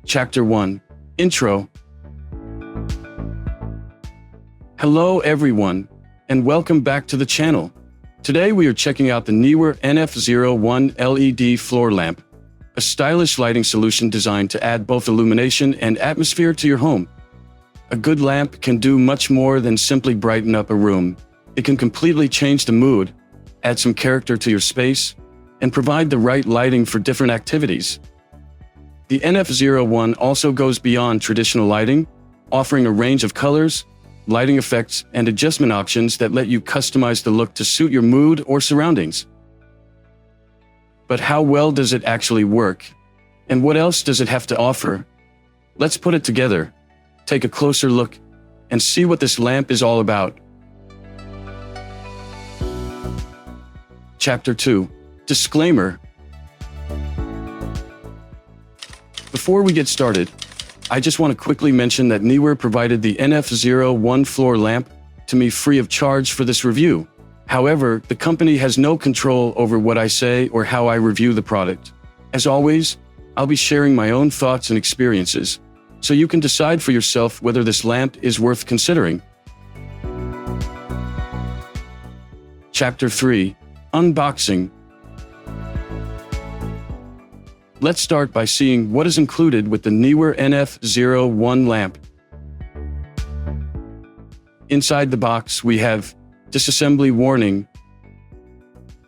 Chapter 1. Intro. Hello everyone, and welcome back to the channel. Today we are checking out the NEEWER NF01 LED floor lamp, a stylish lighting solution designed to add both illumination and atmosphere to your home. A good lamp can do much more than simply brighten up a room. It can completely change the mood, add some character to your space, and provide the right lighting for different activities. The NF01 also goes beyond traditional lighting, offering a range of colors, lighting effects, and adjustment options that let you customize the look to suit your mood or surroundings. But how well does it actually work? And what else does it have to offer? Let's put it together, take a closer look, and see what this lamp is all about. Chapter 2. Disclaimer. Before we get started, I just want to quickly mention that NEEWER provided the NF01 floor lamp to me free of charge for this review. However, the company has no control over what I say or how I review the product. As always, I'll be sharing my own thoughts and experiences, so you can decide for yourself whether this lamp is worth considering. Chapter 3. Unboxing. Let's start by seeing what is included with the NEEWER NF01 lamp. Inside the box, we have disassembly warning,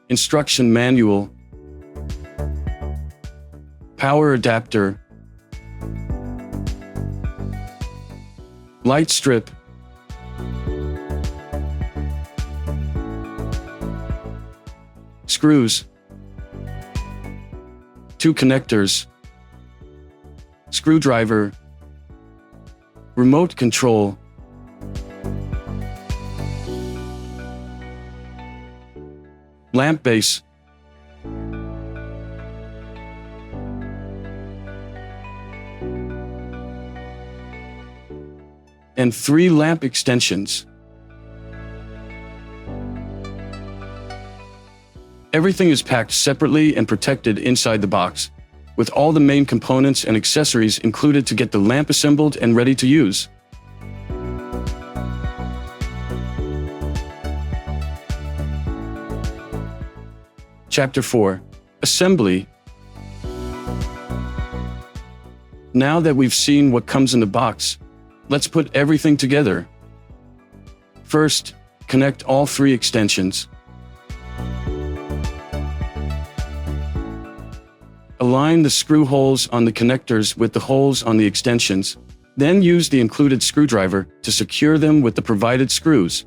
instruction manual, power adapter, light strip, screws, 2 connectors, screwdriver, remote control, lamp base, and 3 lamp extensions. Everything is packed separately and protected inside the box, with all the main components and accessories included to get the lamp assembled and ready to use. Chapter 4. Assembly. Now that we've seen what comes in the box, let's put everything together. First, connect all 3 extensions. Align the screw holes on the connectors with the holes on the extensions, then use the included screwdriver to secure them with the provided screws.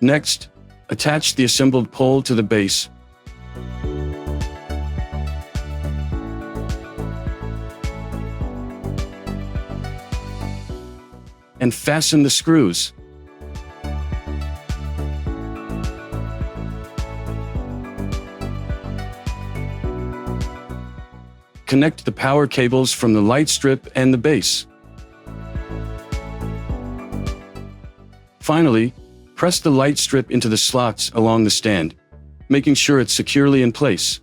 Next, attach the assembled pole to the base. And fasten the screws. Connect the power cables from the light strip and the base. Finally, press the light strip into the slots along the stand, making sure it's securely in place.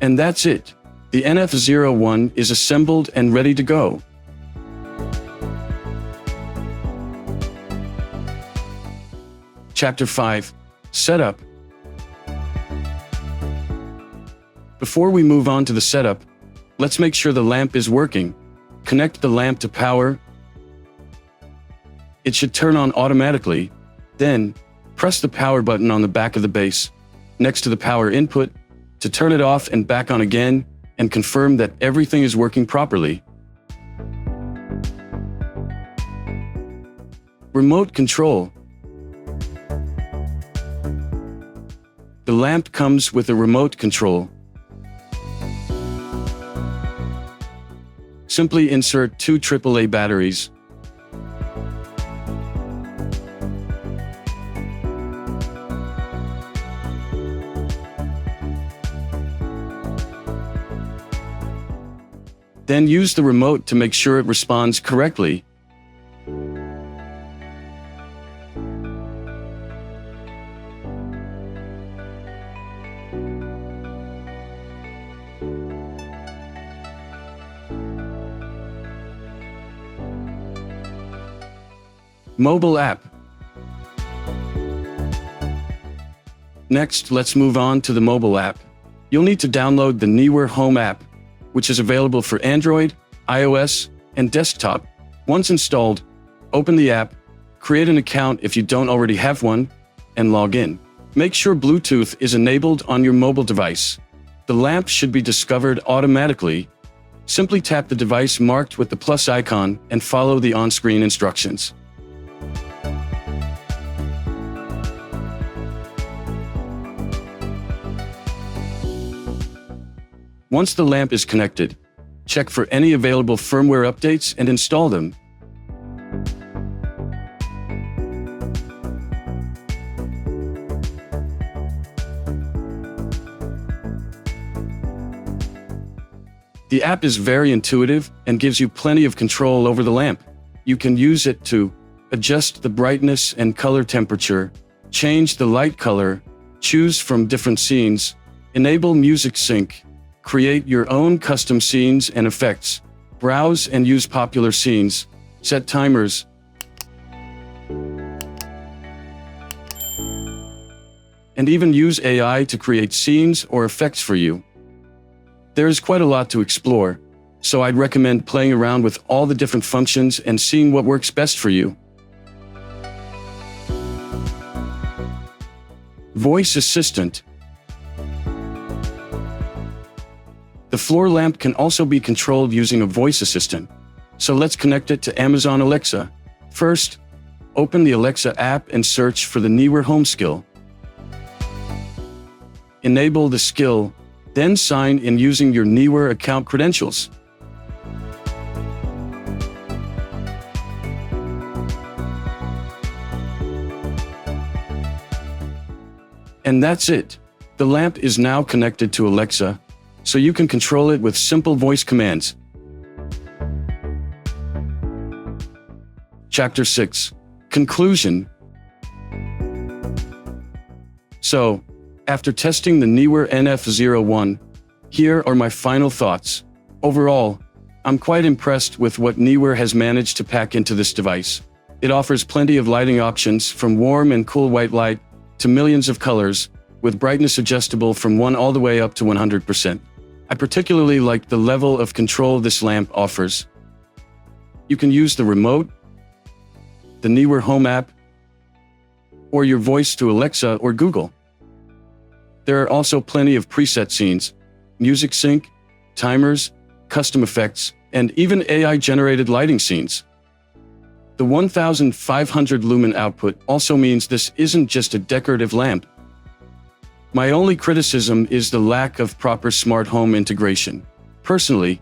And that's it. The NF01 is assembled and ready to go. Chapter 5. Setup. Before we move on to the setup, let's make sure the lamp is working. Connect the lamp to power. It should turn on automatically. Then, press the power button on the back of the base, next to the power input, to turn it off and back on again, and confirm that everything is working properly. Remote control. The lamp comes with a remote control. Simply insert 2 AAA batteries. Then use the remote to make sure it responds correctly. Mobile app. Next, let's move on to the mobile app. You'll need to download the NEEWER Home app, which is available for Android, iOS, and desktop. Once installed, open the app, create an account if you don't already have one, and log in. Make sure Bluetooth is enabled on your mobile device. The lamp should be discovered automatically. Simply tap the device marked with the plus icon and follow the on-screen instructions. Once the lamp is connected, check for any available firmware updates and install them. The app is very intuitive and gives you plenty of control over the lamp. You can use it to adjust the brightness and color temperature, change the light color, choose from different scenes, enable music sync, create your own custom scenes and effects, browse and use popular scenes, set timers, and even use AI to create scenes or effects for you. There is quite a lot to explore, so I'd recommend playing around with all the different functions and seeing what works best for you. Voice Assistant. The floor lamp can also be controlled using a voice assistant, so let's connect it to Amazon Alexa. First, open the Alexa app and search for the NEEWER Home skill. Enable the skill, then sign in using your NEEWER account credentials. And that's it. The lamp is now connected to Alexa, so you can control it with simple voice commands. Chapter 6. Conclusion. So, after testing the NEEWER NF01, here are my final thoughts. Overall, I'm quite impressed with what NEEWER has managed to pack into this device. It offers plenty of lighting options, from warm and cool white light to millions of colors, with brightness adjustable from 1 all the way up to 100%. I particularly like the level of control this lamp offers. You can use the remote, the NEEWER Home app, or your voice to Alexa or Google. There are also plenty of preset scenes, music sync, timers, custom effects, and even AI-generated lighting scenes. The 1500 lumen output also means this isn't just a decorative lamp. My only criticism is the lack of proper smart home integration. Personally,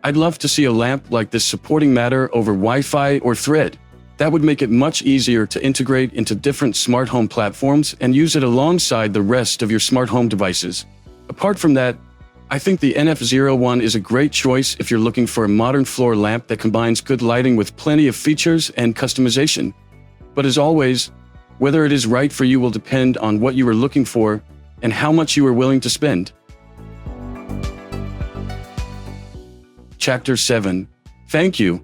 I'd love to see a lamp like this supporting Matter over Wi-Fi or Thread. That would make it much easier to integrate into different smart home platforms and use it alongside the rest of your smart home devices. Apart from that, I think the NF01 is a great choice if you're looking for a modern floor lamp that combines good lighting with plenty of features and customization. But as always, whether it is right for you will depend on what you are looking for and how much you are willing to spend. Chapter 7. Thank you.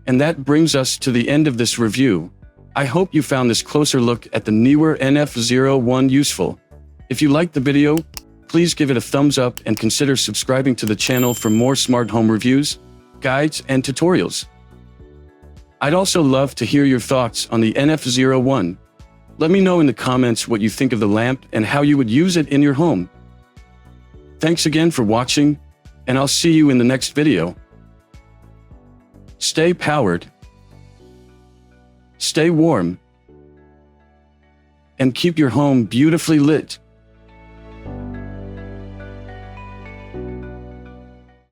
And that brings us to the end of this review. I hope you found this closer look at the NEEWER NF01 useful. If you liked the video, please give it a thumbs up and consider subscribing to the channel for more smart home reviews, guides, and tutorials. I'd also love to hear your thoughts on the NF01. Let me know in the comments what you think of the lamp and how you would use it in your home. Thanks again for watching, and I'll see you in the next video. Stay powered, stay warm, and keep your home beautifully lit.